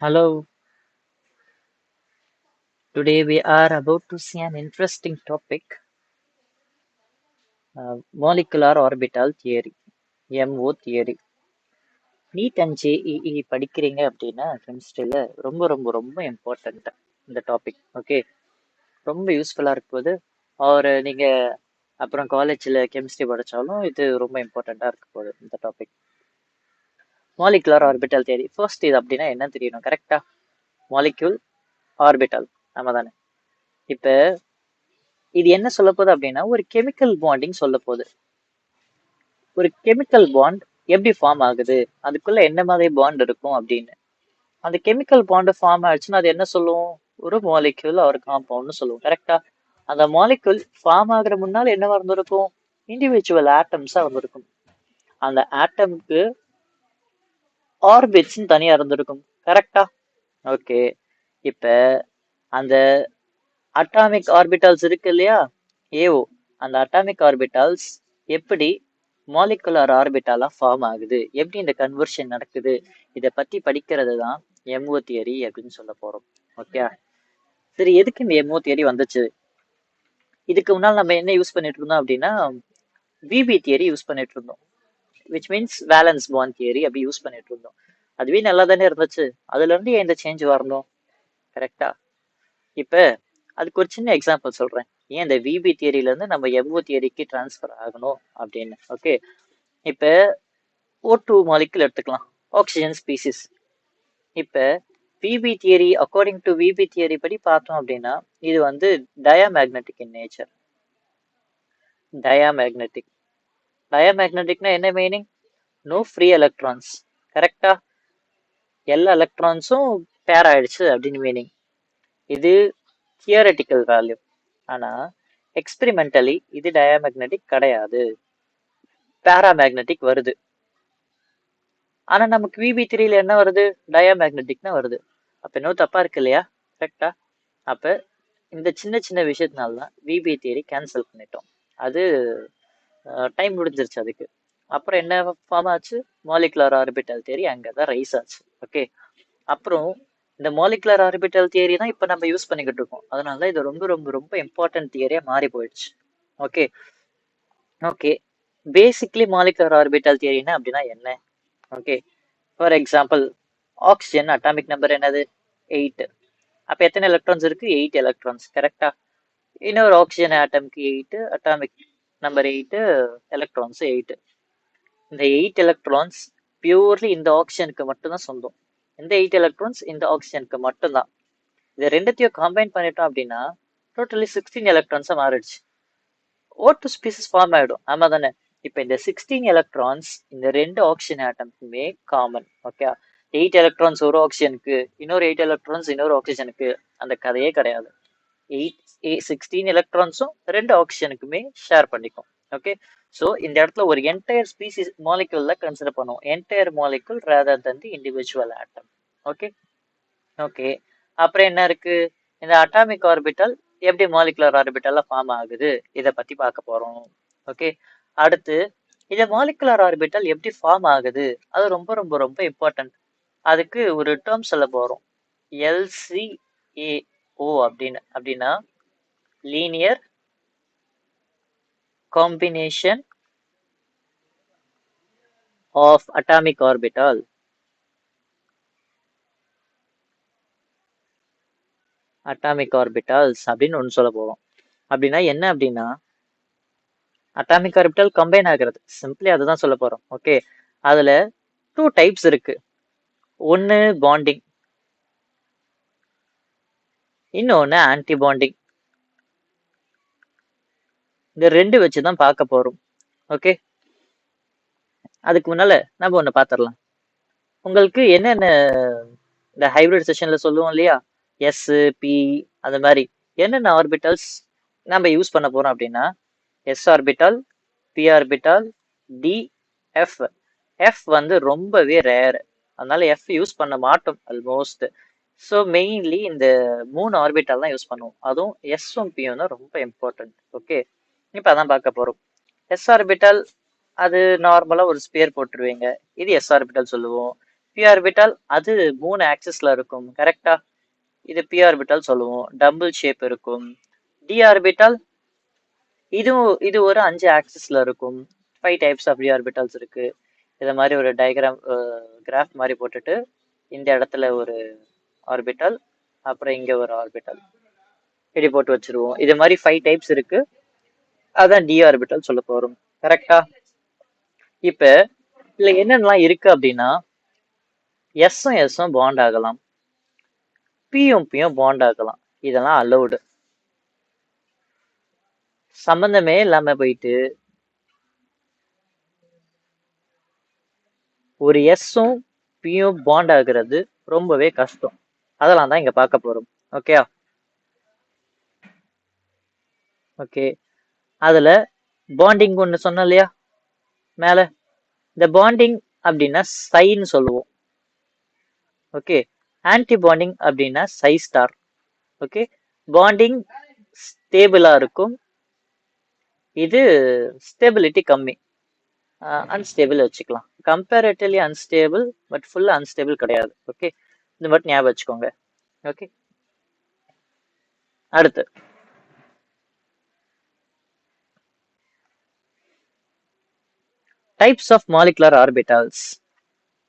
Hello, today we are about to see an interesting topic, molecular orbital theory, MO theory. NEET and JEE படிக்கிறீங்க அப்படின்னா கெமிஸ்ட்ரியில் ரொம்ப ரொம்ப ரொம்ப important இந்த topic. Okay, ரொம்ப யூஸ்ஃபுல்லாக இருக்கும்போது ஒரு நீங்கள் அப்புறம் காலேஜில் கெமிஸ்ட்ரி படித்தாலும் இது ரொம்ப இம்பார்ட்டண்ட்டாக இருக்க போகுது இந்த topic. Molecular orbital theory first இது அப்படின்னா என்ன தெரியணும் கரெக்டா? மாலிக்யூல் ஆர்பிட்டல் நம்ம தானே. இப்போ இது என்ன சொல்ல போகுது அப்படின்னா ஒரு கெமிக்கல் பாண்டிங் சொல்ல போகுது. ஒரு கெமிக்கல் பாண்ட் எப்படி ஃபார்ம் ஆகுது, அதுக்குள்ள என்ன மாதிரி பாண்ட் இருக்கும் அப்படின்னு. அந்த கெமிக்கல் பாண்ட் ஃபார்ம் ஆயிடுச்சுன்னா அது என்ன சொல்லுவோம்? ஒரு மாலிக்யூல் ஒரு காம்பவுண்ட்னு சொல்லுவோம் கரெக்டா? அந்த மாலிக்யூல் ஃபார்ம் ஆகுற முன்னால் என்னவா இருந்திருக்கும்? இண்டிவிஜுவல் ஆட்டம்ஸா இருந்திருக்கும். அந்த ஆட்டம்க்கு ஆர்பிட்ஸ் தனியா இருந்திருக்கும் கரெக்டா? ஓகே, இப்ப அந்த அட்டாமிக் ஆர்பிட்டால்ஸ் இருக்கு இல்லையா, ஏஓ, அந்த அட்டாமிக் ஆர்பிட்டால்ஸ் எப்படி மாலிகுலர் ஆர்பிட்டாலா ஃபார்ம் ஆகுது, எப்படி இந்த கன்வர்ஷன் நடக்குது, இதை பத்தி படிக்கிறது தான் எம்ஓ தியரி அப்படின்னு சொல்ல போறோம். ஓகே, சரி, எதுக்கு இந்த எம்ஓ தியரி வந்துச்சு? இதுக்கு முன்னால் நம்ம என்ன யூஸ் பண்ணிட்டு இருந்தோம் அப்படின்னா விபி தியரி யூஸ் பண்ணிட்டு இருந்தோம், which means valence bond theory அப்படி யூஸ் பண்ணிட்டு இருந்தோம். அதுவே நல்லா தானே இருந்துச்சு, அதுல இருந்து ஏன் இந்த சேஞ்ச் வரணும்? கரெக்டா? இப்ப அதுக்கு ஒரு சின்ன எக்ஸாம்பிள் சொல்றேன், ஏன் இந்த விபி தியரியில இருந்து நம்ம எம்ஓ தியரிக்கு டிரான்ஸ்ஃபர் ஆகணும் அப்படின்னு. ஓகே, இப்ப O2 மாலிகுல் எடுத்துக்கலாம், ஆக்சிஜன் ஸ்பீசிஸ். இப்ப VP theory, according to VP theory படி பார்த்தோம் அப்படின்னா இது வந்து டயாமேக்னெட்டிக் இன் நேச்சர். டயாமேக்னெட்டிக், டயாமேக்னெட்டிக்னா என்ன மீனிங்? நோ ஃப்ரீ எலக்ட்ரான்ஸ் கரெக்டா? எல்லா எலக்ட்ரான்ஸும் பேர் ஆயிடுச்சு அப்படின்னு மீனிங். இது தியரட்டிக்கல் வேல்யூ. ஆனா எக்ஸ்பெரிமெண்டலி இது டயாமேக்னெட்டிக் கிடையாது, பேராமேக்னெட்டிக் வருது. ஆனா நமக்கு விபி த்ரீல என்ன வருது? டயாமேக்னெட்டிக்னா வருது. அப்ப இன்னும் தப்பா இருக்கு இல்லையா? கரெக்டா? அப்ப இந்த சின்ன சின்ன விஷயத்தினால தான் விபி தியரி கேன்சல் பண்ணிட்டோம். அது டைம் முடிஞ்சிருச்சு அதுக்கு. அப்புறம் என்ன ஃபார்ம் ஆச்சு? மாலிகுலர் ஆர்பிட்டல் தியரி அங்கதான் ரைஸ் ஆச்சு. ஓகே, அப்புறம் இந்த மாலிகுலர் ஆர்பிட்டல் தியரி தான் இப்ப நம்ம யூஸ் பண்ணிக்கிட்டு இருக்கோம். அதனால இது ரொம்ப ரொம்ப ரொம்ப இம்பார்ட்டன்ட் தியரியா மாறி போயிடுச்சு. Okay okay, basically molecular orbital தியரினா அப்படின்னா என்ன? Okay, for example oxygen atomic number என்னது? 8. அப்ப எத்தனை எலக்ட்ரான்ஸ் இருக்கு? 8 எலக்ட்ரான்ஸ் கரெக்டா? இன்னொரு ஆக்சிஜன் ஆட்டம்க்கு 8, அட்டாமிக் நம்பர் 8, எலக்ட்ரான்ஸ் 8. இந்த 8 எலக்ட்ரான்ஸ் பியூர்லி இந்த ஆக்சிஜனுக்கு மட்டும்தான் சொந்தம். இந்த 8 எலக்ட்ரான்ஸ் இந்த ஆக்சிஜனுக்கு மட்டும்தான். இது ரெண்டுத்தையும் கம்பைன் பண்ணிட்டோம் அப்படின்னா டோட்டலி 16 எலக்ட்ரான்ஸா மாறிடுச்சு. O2 ஸ்பீசிஸ் ஃபார்ம் ஆயிடும், ஆமா தானே? இப்போ இந்த 16 எலக்ட்ரான்ஸ் இந்த ரெண்டு ஆக்சிஜன் ஆட்டம்க்குமே காமன். ஓகே, 8 எலக்ட்ரான்ஸ் ஒரு ஆக்சிஜனுக்கு, இன்னொரு 8 எலக்ட்ரான்ஸ் இன்னொரு ஆக்சிஜனுக்கு, அந்த கதையே கிடையாது. 16 எலக்ட்ரான்ஸும் ரெண்டு ஆக்சிஜனுக்குமே ஷேர் பண்ணிக்கும். ஓகே, ஸோ இந்த இடத்துல ஒரு என்டையர் ஸ்பீசிஸ் மாலிகுல்ல கன்சிடர் பண்ணுவோம், entire molecule rather than the individual atom. Okay okay, அப்புறம் என்ன இருக்கு? இந்த அட்டாமிக் ஆர்பிட்டல் எப்படி மாலிகுலர் ஆர்பிட்டல்ல ஃபார்ம் ஆகுது, இதை பத்தி பார்க்க போறோம். ஓகே, அடுத்து இந்த மாலிகுலர் ஆர்பிட்டல் எப்படி ஃபார்ம் ஆகுது, அது ரொம்ப ரொம்ப ரொம்ப இம்பார்ட்டன்ட். அதுக்கு ஒரு டேர்ம் சொல்ல போறோம், LCAO அப்படின்னு. அப்படின்னா linear combination of atomic orbital. Atomic orbitals அப்படின்னு ஒன்று சொல்ல போறோம். அப்படின்னா என்ன அப்படின்னா அட்டாமிக் ஆர்பிட்டல் கம்பைன் ஆகிறது, சிம்பிளி அதுதான் சொல்ல போறோம். ஓகே, அதுல 2 டைப்ஸ் இருக்கு. ஒன்னு பாண்டிங், இன்னொன்னு ஆன்டி பாண்டிங். இந்த ரெண்டு வச்சுதான் பார்க்க போறோம். ஓகே, அதுக்கு முன்னால நம்ம ஒண்ணு பாத்திரலாம். உங்களுக்கு என்னென்ன இந்த ஹைபிரிட் செஷன்ல சொல்லுவோம் இல்லையா, எஸ், பி, அந்த மாதிரி என்னென்ன ஆர்பிட்டல்ஸ் நம்ம யூஸ் பண்ண போறோம் அப்படின்னா S orbital, P orbital, D, F. F வந்து ரொம்பவே ரேர், அதனால எஃப் யூஸ் பண்ண மாட்டோம் ஆல்மோஸ்ட். ஸோ மெயின்லி இந்த 3 ஆர்பிட்டல் தான் யூஸ் பண்ணுவோம், அதுவும் எஸ்ஸும் பியும் தான் ரொம்ப இம்பார்ட்டன்ட். ஓகே, இப்போ அதான் பார்க்க போறோம். எஸ் ஆர்பிட்டல் அது நார்மலா ஒரு ஸ்பியர் போட்டுருவீங்க, இது எஸ் ஆர்பிட்டல் சொல்லுவோம். p ஆர்பிட்டால் அது 3 ஆக்சிஸ்ல இருக்கும் கரெக்டா. இது p ஆர்பிட்டால் சொல்லுவோம். டம்பிள் ஷேப் இருக்கும். d ஆர்பிட்டால் இது ஒரு 5 ஆக்சிஸ்ல இருக்கும். 5 டைப்ஸ் ஆஃப் d ஆர்பிட்டால்ஸ் இருக்கு. இத மாதிரி ஒரு டயக்ராம் கிராஃப் மாதிரி போட்டுட்டு இந்த இடத்துல ஒரு ஆர்பிட்டால், அப்புறம் இங்க ஒரு ஆர்பிட்டால் இப்படி போட்டு வச்சிருவோம். இது மாதிரி 5 டைப்ஸ் இருக்கு. அதான் d ஆர்பிட்டால் சொல்ல போறோம் கரெக்டா. இப்ப இதுல என்னென்னலாம் இருக்கு அப்படின்னா எஸ்ஸும் எஸ்ஸும் பாண்ட் ஆகலாம், பியும் பாண்ட் ஆகலாம். இதெல்லாம் அலௌடு. சம்பந்தமே இல்லாம போயிட்டு ஒரு எஸ்ஸும் பியும் பாண்ட் ஆகுறது ரொம்பவே கஷ்டம். அதெல்லாம் தான் இங்க பார்க்க போறோம். Okay okay. அதுல பாண்டிங் ஒன்று சொன்னோம் இல்லையா மேல, இந்த பாண்டிங் அப்படின்னா சைன்னு சொல்லுவோம். ஓகே. ஆன்டி பாண்டிங் அப்படின்னா சை ஸ்டார். ஓகே. பாண்டிங் ஸ்டேபிளா இருக்கும், இது ஸ்டெபிலிட்டி கம்மி, அன்ஸ்டேபிள் வச்சுக்கலாம். Comparatively unstable, but full unstable கிடையாது. ஓகே, இது மட்டும் ஞாபகம் வச்சுக்கோங்க. ஓகே, அடுத்து types of molecular orbitals.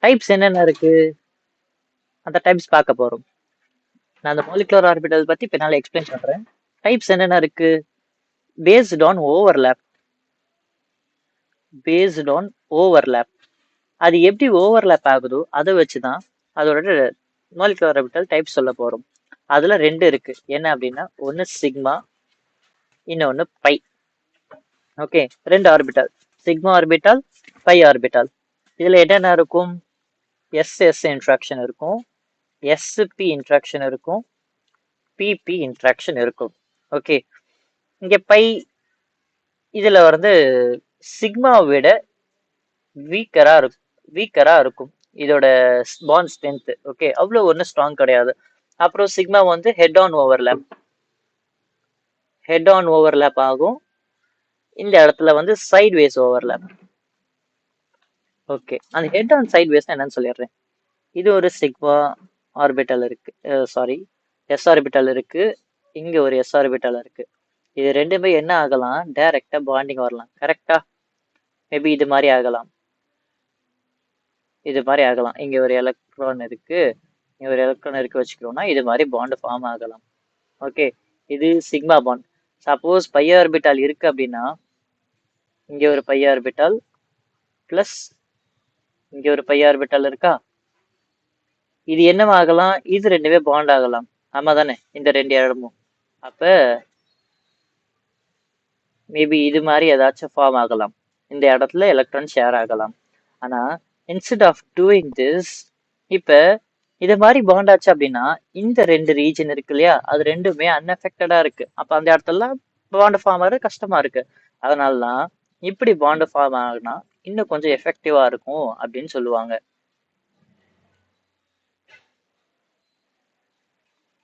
Types என்னென்ன இருக்கு, அந்த டைப்ஸ் பார்க்க போறோம். நான் அந்த மாலிகுலர் ஆர்பிட்டல் பத்தி பின்னால எக்ஸ்பிளைன் பண்றேன். டைப்ஸ் என்னென்ன இருக்கு, based on overlap. Based on overlap, அது எப்படி ஓவர்லேப் ஆகுதோ அதை வச்சுதான் அதோட மாலிகுலர் ஆர்பிட்டல் டைப் சொல்ல போறோம். அதுல 2 இருக்கு. என்ன அப்படின்னா ஒன்னு சிக்மா, இன்னொன்னு pi. Okay, 2 orbital, sigma orbital, pi orbital. இதுல என்னென்ன இருக்கும், எஸ் இன்ட்ராக்ஷன் இருக்கும், எஸ்பி இன்ட்ராக்ஷன் இருக்கும், பிபி இன்ட்ராக்ஷன் இருக்கும். ஓகே, இங்க பை இதுல வந்து சிக்மாவை விட வீக்கரா இருக்கும் இதோட பாண்ட் ஸ்ட்ரென்த். ஓகே, அவ்வளவு ஒன்றும் ஸ்ட்ராங் கிடையாது. அப்புறம் சிக்மா வந்து ஹெட் ஆன் ஓவர்லேப் ஆகும். இந்த இடத்துல வந்து சைட் வேஸ் ஓவர்லேப். ஓகே, அந்த ஹெட் ஆன் சைட் வேஸ் என்னன்னு சொல்லிடுறேன். இது ஒரு சிக்மா ஆர்பிட்டல் இருக்கு, சாரி எஸ் ஆர்பிட்டல் இருக்கு, இங்க ஒரு எஸ் ஆர்பிட்டல் இருக்கு. இது ரெண்டுமே என்ன ஆகலாம், டைரக்டா பாண்டிங் வரலாம் கரெக்டா. மேபி இது மாதிரி ஆகலாம், இது மாதிரி ஆகலாம். இங்க ஒரு எலக்ட்ரான் இருக்கு, இங்க ஒரு எலக்ட்ரான் இருக்கு வச்சுக்கிறோம்னா இது மாதிரி பாண்ட் ஃபார்ம் ஆகலாம். ஓகே, இது sigma bond. Suppose pi orbital இருக்கு அப்படின்னா இங்க ஒரு பை ஆர்பிட்டால் பிளஸ் இங்க ஒரு பை ஆர்பிட்டால் இருக்கா, இது என்னவாகலாம், இது ரெண்டுமே பாண்ட் ஆகலாம். ஆமா தானே, இந்த 2 இடமும். அப்ப மேபி இது மாதிரி ஏதாச்சும் ஃபார்ம் ஆகலாம், இந்த இடத்துல எலக்ட்ரான் ஷேர் ஆகலாம். ஆனா இன்ஸ்டெட் ஆஃப் டூயிங் திஸ், இப்ப இது மாதிரி பாண்ட் ஆச்சு அப்படின்னா இந்த 2 ரீஜன் இருக்கு இல்லையா, அது ரெண்டுமே அன்எஃபெக்டடா இருக்கு. அப்ப அந்த இடத்துல பாண்ட் ஃபார்ம் ஆகிறது கஷ்டமா இருக்கு. அதனாலதான் இப்படி பாண்ட் ஃபார்ம் ஆகுனா இன்னும் கொஞ்சம் எஃபெக்டிவா இருக்கும் அப்படின்னு சொல்லுவாங்க.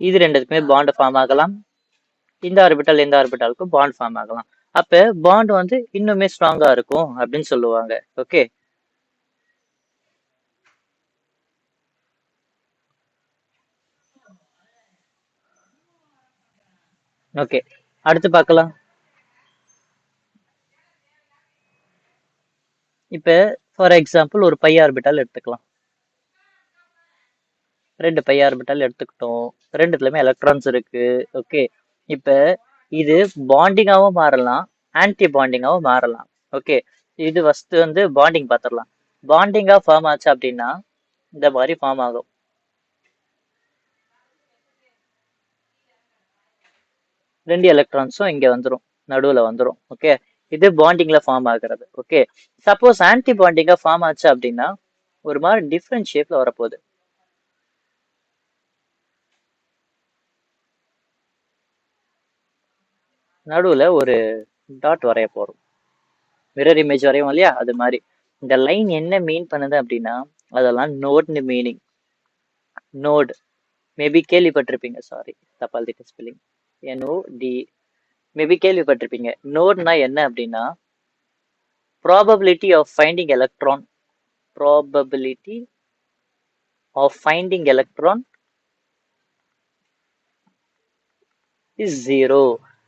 இது ரெண்டுக்குமே பாண்ட் ஃபார்ம் ஆகலாம், இந்த ஆர்பிட்டல் இந்த ஆர்பிட்டாலுக்கும் பாண்ட் ஃபார்ம் ஆகலாம். அப்ப பாண்ட் வந்து இன்னுமே ஸ்ட்ராங்கா இருக்கும் அப்படின்னு சொல்லுவாங்க. ஓகே, ஓகே, அடுத்து பார்க்கலாம். இப்ப ஃபார் எக்ஸாம்பிள் ஒரு பை ஆர்பிட்டால் எடுத்துக்கலாம். 2 பை ஆர்பிட்டால் எடுத்துக்கிட்டோம், ரெண்டுத்துலயுமே எலக்ட்ரான்ஸ் இருக்கு. ஓகே, இப்ப இது பாண்டிங்காவும் மாறலாம், ஆன்டி பாண்டிங்காவும் மாறலாம். ஓகே, இது ஃபர்ஸ்ட் வந்து பாண்டிங் பார்த்துடலாம். பாண்டிங்கா ஃபார்ம் ஆச்சு அப்படின்னா இந்த மாதிரி ஃபார்ம் ஆகும். 2 எலக்ட்ரான்ஸும் இங்க வந்துடும், நடுவுல வந்துடும். ஓகே, இது பாண்டிங்ல ஃபார்ம் ஆகுறது. ஓகே, சப்போஸ் ஆன்டி பாண்டிங்கா ஃபார்ம் ஆச்சு அப்படின்னா ஒரு மாதிரி டிஃப்ரெண்ட் ஷேப்ல வரப்போகுது. நடுவுல ஒரு டாட் வரைய போறோம், மிரர் இமேஜ் வரையும் இல்லையா, அது மாதிரி. இந்த லைன் என்ன மீன் பண்ணுது அப்படின்னா அதெல்லாம் நோட்னு மீனிங். நோட் மேபி கேள்விப்பட்டிருப்பீங்க, சாரி தப்பா எழுதிட்ட ஸ்பெல்லிங், NOD, மேபி கேள்விப்பட்டிருப்பீங்க. நோட்னா என்ன அப்படின்னா probability of finding electron, probability of finding electron is 0.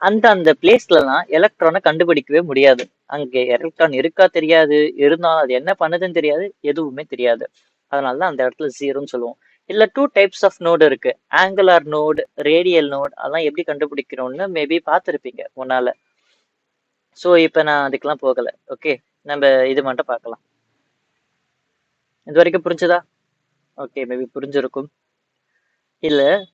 அந்த பிளேஸ்லலாம் எலக்ட்ரானை கண்டுபிடிக்கவே முடியாது. அங்கே எலக்ட்ரான் இருக்கா தெரியாது, இருந்தாலும் அது என்ன பண்ணுதுன்னு தெரியாது, எதுவுமே தெரியாது. அதனாலதான் அந்த இடத்துல 0ன்னு சொல்லுவோம். இல்ல 2 டைப்ஸ் ஆஃப் நோடு இருக்கு. Angular node, radial node. அதெல்லாம் எப்படி கண்டுபிடிக்கிறோம்னு மேபி பார்த்துருப்பீங்க முன்னால. ஸோ இப்போ நான் அதுக்கெல்லாம் போகல. ஓகே, நம்ம இது மட்டும் பார்க்கலாம். இது வரைக்கும் புரிஞ்சுதா? ஓகே, மேபி புரிஞ்சிருக்கும். இல்ல